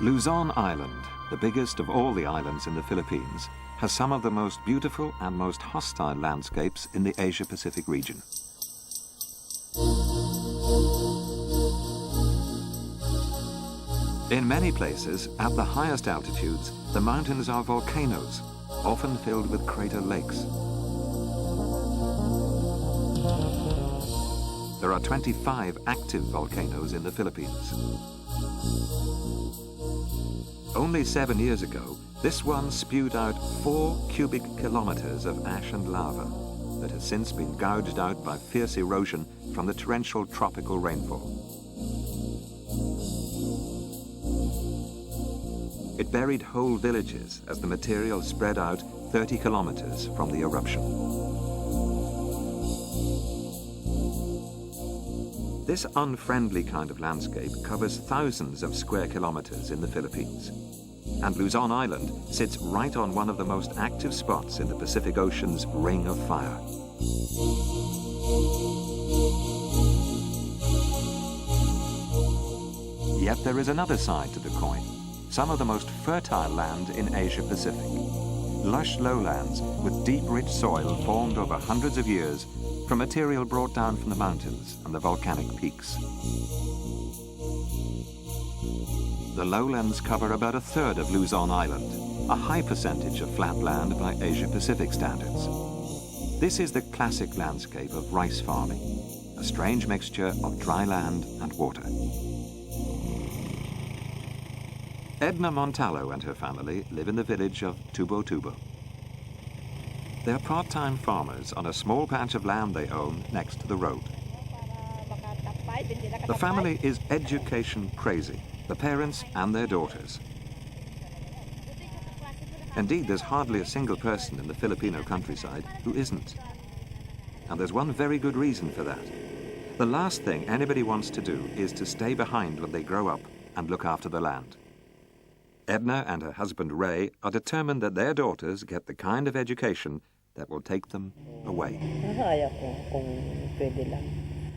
Luzon Island, the biggest of all the islands in the Philippines, has some of the most beautiful and most hostile landscapes in the Asia-Pacific region. In many places, at the highest altitudes, the mountains are volcanoes, often filled with crater lakes. There are 25 active volcanoes in the Philippines. Only 7 years ago, this one spewed out 4 cubic kilometers of ash and lava that has since been gouged out by fierce erosion from the torrential tropical rainfall. It buried whole villages as the material spread out 30 kilometers from the eruption. This unfriendly kind of landscape covers thousands of square kilometers in the Philippines. And Luzon Island sits right on one of the most active spots in the Pacific Ocean's ring of fire. Yet there is another side to the coin. Some of the most fertile land in Asia-Pacific. Lush lowlands with deep, rich soil formed over hundreds of years from material brought down from the mountains and the volcanic peaks. The lowlands cover about a third of Luzon Island, a high percentage of flat land by Asia-Pacific standards. This is the classic landscape of rice farming, a strange mixture of dry land and water. Edna Montallo and her family live in the village of Tubo-Tubo. They're part-time farmers on a small patch of land they own next to the road. The family is education crazy, the parents and their daughters. Indeed, there's hardly a single person in the Filipino countryside who isn't. And there's one very good reason for that. The last thing anybody wants to do is to stay behind when they grow up and look after the land. Edna and her husband Ray are determined that their daughters get the kind of education that will take them away.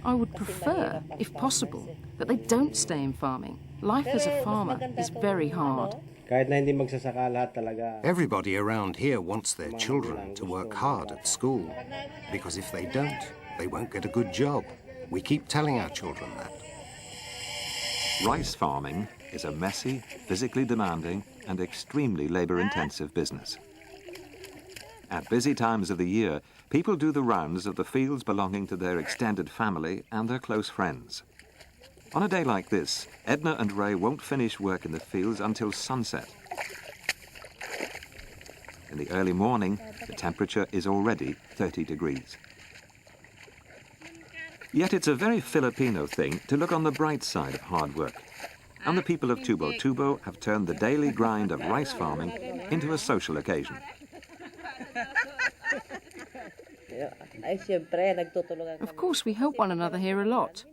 I would prefer, if possible, that they don't stay in farming. Life as a farmer is very hard. Everybody around here wants their children to work hard at school, because if they don't, they won't get a good job. We keep telling our children that. Rice farming is a messy, physically demanding, and extremely labor-intensive business. At busy times of the year, people do the rounds of the fields belonging to their extended family and their close friends. On a day like this, Edna and Ray won't finish work in the fields until sunset. In the early morning, the temperature is already 30 degrees. Yet it's a very Filipino thing to look on the bright side of hard work. And the people of Tubo-Tubo have turned the daily grind of rice farming into a social occasion. Of course, we help one another here a lot.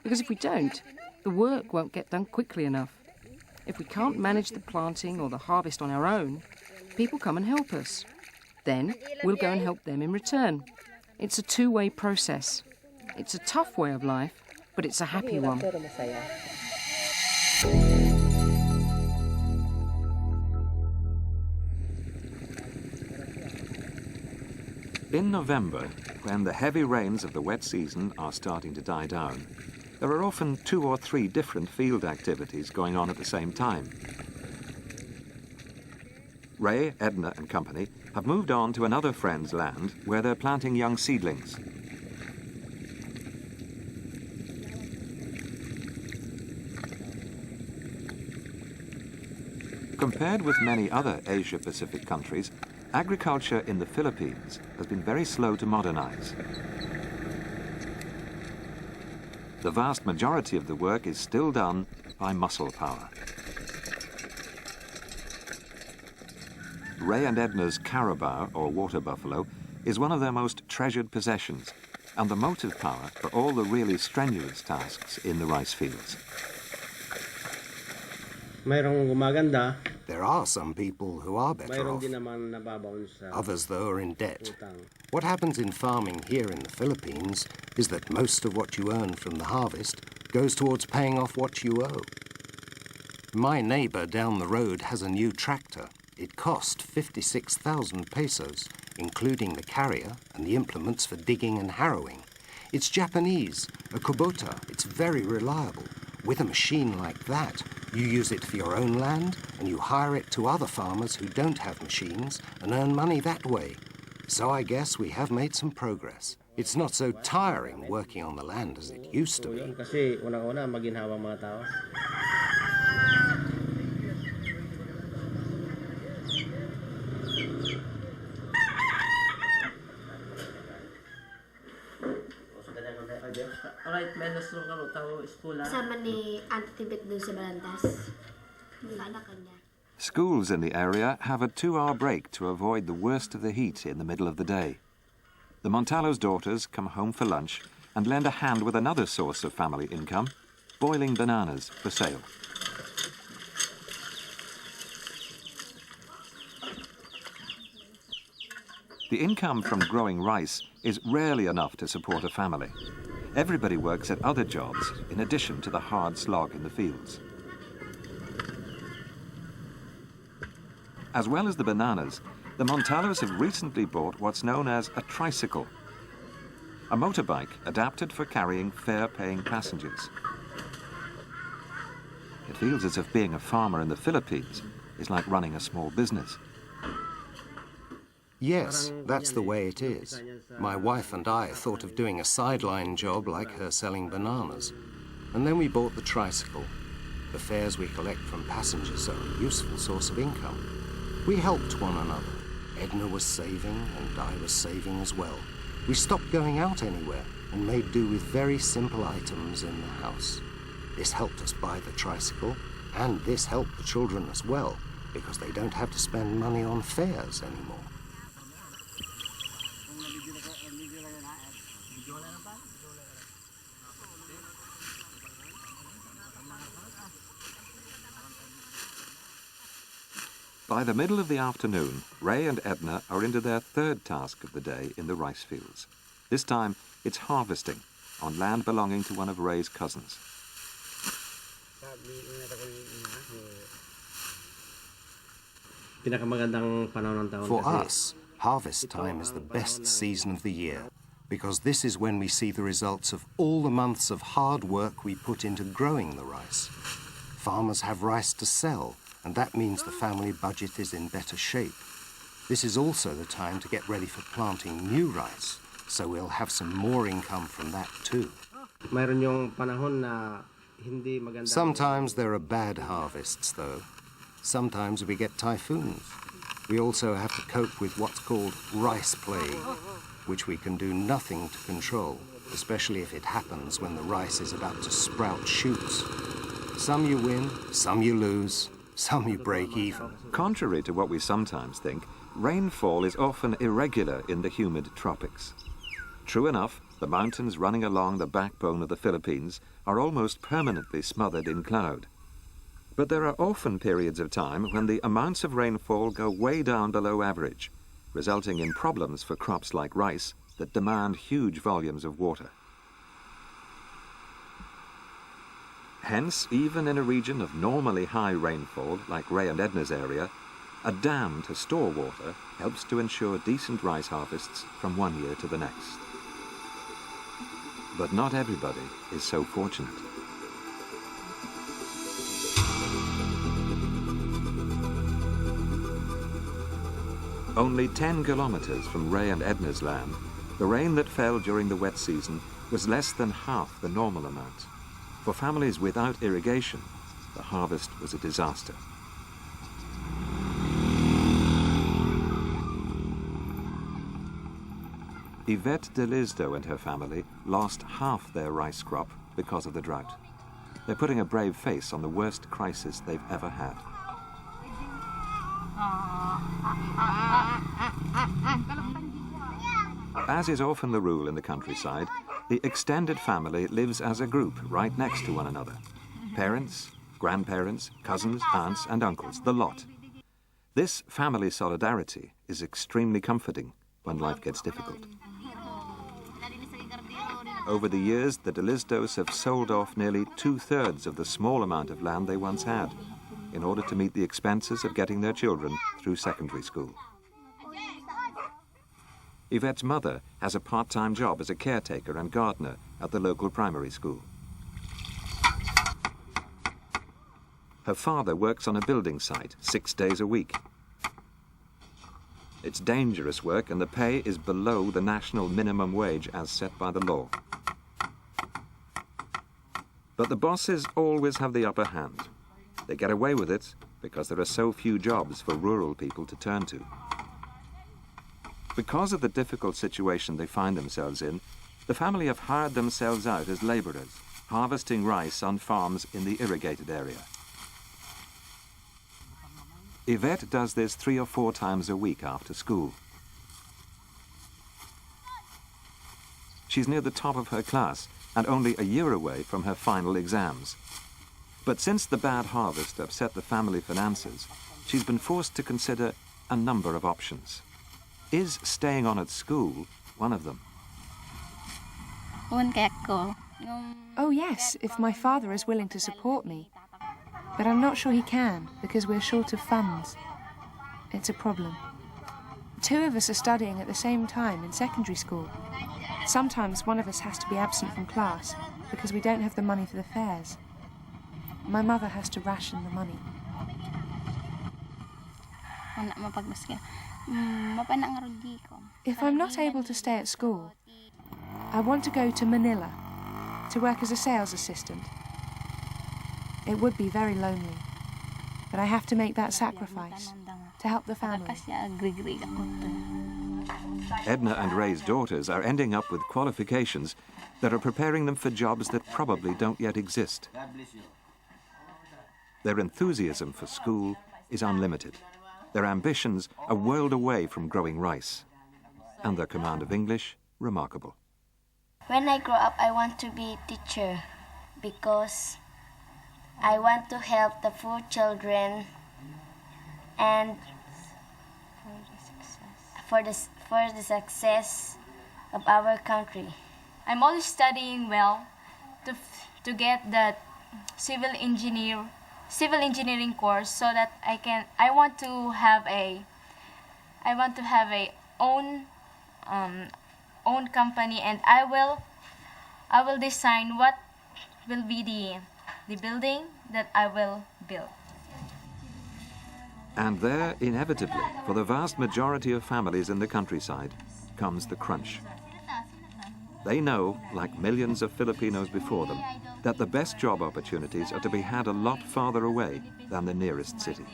Because if we don't, the work won't get done quickly enough. If we can't manage the planting or the harvest on our own, people come and help us. Then we'll go and help them in return. It's a two-way process. It's a tough way of life, but it's a happy one. In November, when the heavy rains of the wet season are starting to die down, there are often 2 or 3 different field activities going on at the same time. Ray, Edna and company have moved on to another friend's land where they're planting young seedlings. Compared with many other Asia-Pacific countries, agriculture in the Philippines has been very slow to modernize. The vast majority of the work is still done by muscle power. Ray and Edna's carabao, or water buffalo, is one of their most treasured possessions, and the motive power for all the really strenuous tasks in the rice fields. There are some people who are better off. Others, though, are in debt. What happens in farming here in the Philippines is that most of what you earn from the harvest goes towards paying off what you owe. My neighbour down the road has a new tractor. It cost 56,000 pesos, including the carrier and the implements for digging and harrowing. It's Japanese, a Kubota. It's very reliable. With a machine like that, you use it for your own land and you hire it to other farmers who don't have machines and earn money that way. So I guess we have made some progress. It's not so tiring working on the land as it used to be. Kasi unang-una maginhawang mga tao. Alright, menos nung kalo tao eskwela. Sama ni Antibet dun sa Balantas. Sana kanya. Schools in the area have a 2-hour break to avoid the worst of the heat in the middle of the day. The Montallo's daughters come home for lunch and lend a hand with another source of family income, boiling bananas for sale. The income from growing rice is rarely enough to support a family. Everybody works at other jobs in addition to the hard slog in the fields. As well as the bananas, the Montallos have recently bought what's known as a tricycle, a motorbike adapted for carrying fare-paying passengers. It feels as if being a farmer in the Philippines is like running a small business. Yes, that's the way it is. My wife and I thought of doing a sideline job like her selling bananas. And then we bought the tricycle. The fares we collect from passengers are a useful source of income. We helped one another. Edna was saving and I was saving as well. We stopped going out anywhere and made do with very simple items in the house. This helped us buy the tricycle, and this helped the children as well, because they don't have to spend money on fares anymore. By the middle of the afternoon, Ray and Edna are into their third task of the day in the rice fields. This time, it's harvesting on land belonging to one of Ray's cousins. For us, harvest time is the best season of the year, because this is when we see the results of all the months of hard work we put into growing the rice. Farmers have rice to sell, and that means the family budget is in better shape. This is also the time to get ready for planting new rice, so we'll have some more income from that too. Sometimes there are bad harvests, though. Sometimes we get typhoons. We also have to cope with what's called rice plague, which we can do nothing to control, especially if it happens when the rice is about to sprout shoots. Some you win, some you lose, some you break even. Contrary to what we sometimes think, rainfall is often irregular in the humid tropics. True enough, the mountains running along the backbone of the Philippines are almost permanently smothered in cloud. But there are often periods of time when the amounts of rainfall go way down below average, resulting in problems for crops like rice that demand huge volumes of water. Hence, even in a region of normally high rainfall, like Ray and Edna's area, a dam to store water helps to ensure decent rice harvests from one year to the next. But not everybody is so fortunate. Only 10 kilometers from Ray and Edna's land, the rain that fell during the wet season was less than half the normal amount. For families without irrigation, the harvest was a disaster. Yvette Delizdo and her family lost half their rice crop because of the drought. They're putting a brave face on the worst crisis they've ever had. As is often the rule in the countryside, the extended family lives as a group right next to one another. Parents, grandparents, cousins, aunts and uncles, the lot. This family solidarity is extremely comforting when life gets difficult. Over the years, the Delizdos have sold off nearly 2/3 of the small amount of land they once had. in order to meet the expenses of getting their children through secondary school. Yvette's mother has a part-time job as a caretaker and gardener at the local primary school. Her father works on a building site 6 days a week. It's dangerous work and the pay is below the national minimum wage as set by the law. But the bosses always have the upper hand. They get away with it because there are so few jobs for rural people to turn to. Because of the difficult situation they find themselves in, the family have hired themselves out as labourers, harvesting rice on farms in the irrigated area. Yvette does this 3 or 4 times a week after school. She's near the top of her class and only a year away from her final exams. But since the bad harvest upset the family finances, she's been forced to consider a number of options. Is staying on at school one of them? Oh yes, if my father is willing to support me. But I'm not sure he can, because we're short of funds. It's a problem. 2 of us are studying at the same time in secondary school. Sometimes one of us has to be absent from class because we don't have the money for the fares. My mother has to ration the money. If I'm not able to stay at school, I want to go to Manila to work as a sales assistant. It would be very lonely, but I have to make that sacrifice to help the family. Edna and Ray's daughters are ending up with qualifications that are preparing them for jobs that probably don't yet exist. Their enthusiasm for school is unlimited. Their ambitions a world away from growing rice. And their command of English, remarkable. When I grow up, I want to be a teacher because I want to help the poor children and for the success of our country. I'm always studying well to get the civil engineering course so that I want to have a own company, and I will design what will be the building that I will build. And there, inevitably, for the vast majority of families in the countryside, comes the crunch. They know, like millions of Filipinos before them, that the best job opportunities are to be had a lot farther away than the nearest city.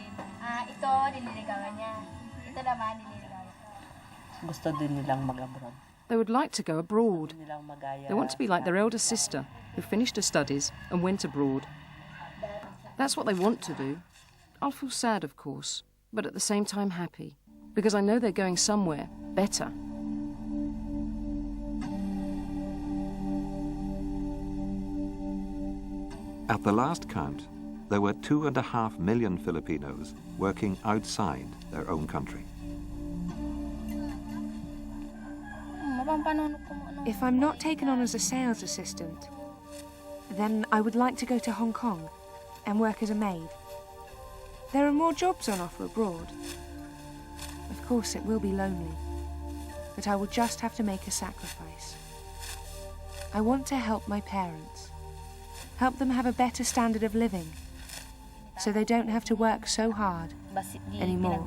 They would like to go abroad. They want to be like their elder sister, who finished her studies and went abroad. That's what they want to do. I'll feel sad, of course, but at the same time happy, because I know they're going somewhere better. At the last count, there were 2.5 million Filipinos working outside their own country. If I'm not taken on as a sales assistant, then I would like to go to Hong Kong and work as a maid. There are more jobs on offer abroad. Of course, it will be lonely, but I will just have to make a sacrifice. I want to help my parents, help them have a better standard of living, so they don't have to work so hard anymore.